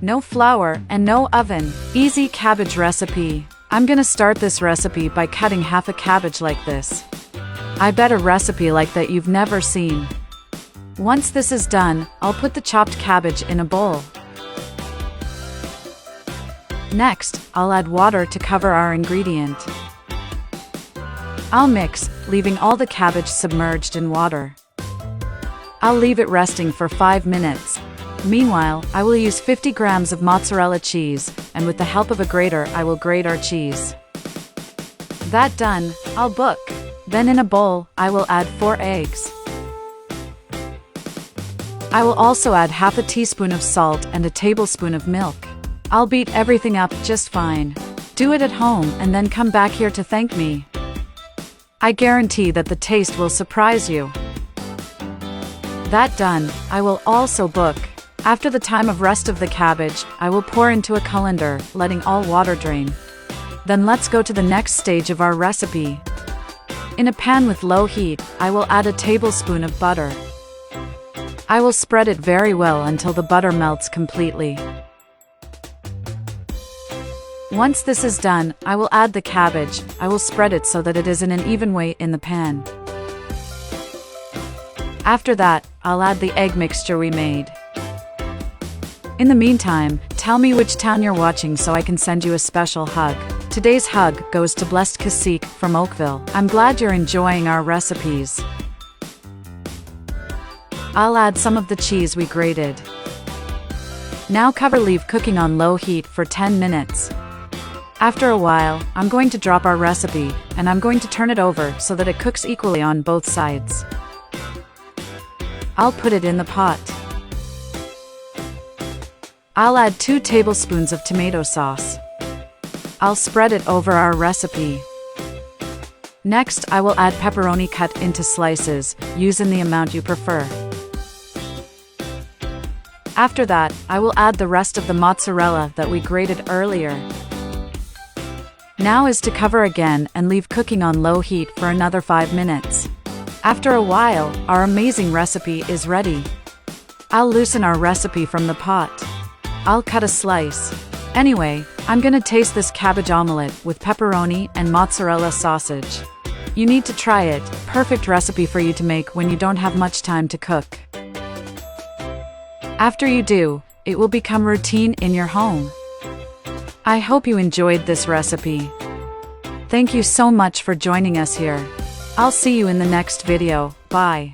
no flour, and no oven. Easy cabbage recipe. I'm gonna start this recipe by cutting half a cabbage like this. I bet a recipe like that you've never seen. Once this is done, I'll put the chopped cabbage in a bowl. Next, I'll add water to cover our ingredient. I'll mix, leaving all the cabbage submerged in water. I'll leave it resting for 5 minutes. Meanwhile, I will use 50 grams of mozzarella cheese, and with the help of a grater I will grate our cheese. That done, I'll book. Then in a bowl, I will add 4 eggs. I will also add half a teaspoon of salt and a tablespoon of milk. I'll beat everything up just fine. Do it at home and then come back here to thank me. I guarantee that the taste will surprise you. That done, I will also book. After the time of rest of the cabbage, I will pour into a colander, letting all water drain. Then let's go to the next stage of our recipe. In a pan with low heat, I will add a tablespoon of butter. I will spread it very well until the butter melts completely. Once this is done, I will add the cabbage. I will spread it so that it is in an even way in the pan. After that, I'll add the egg mixture we made. In the meantime, tell me which town you're watching so I can send you a special hug. Today's hug goes to Blessed Cacique from Oakville. I'm glad you're enjoying our recipes. I'll add some of the cheese we grated. Now leave cooking on low heat for 10 minutes. After a while, I'm going to drop our recipe, and I'm going to turn it over so that it cooks equally on both sides. I'll put it in the pot. I'll add 2 tablespoons of tomato sauce. I'll spread it over our recipe. Next, I will add pepperoni cut into slices, use in the amount you prefer. After that, I will add the rest of the mozzarella that we grated earlier. Now is to cover again and leave cooking on low heat for another 5 minutes. After a while, our amazing recipe is ready. I'll loosen our recipe from the pot. I'll cut a slice. Anyway, I'm gonna taste this cabbage omelette with pepperoni and mozzarella sausage. You need to try it. Perfect recipe for you to make when you don't have much time to cook. After you do, it will become routine in your home. I hope you enjoyed this recipe. Thank you so much for joining us here. I'll see you in the next video. Bye.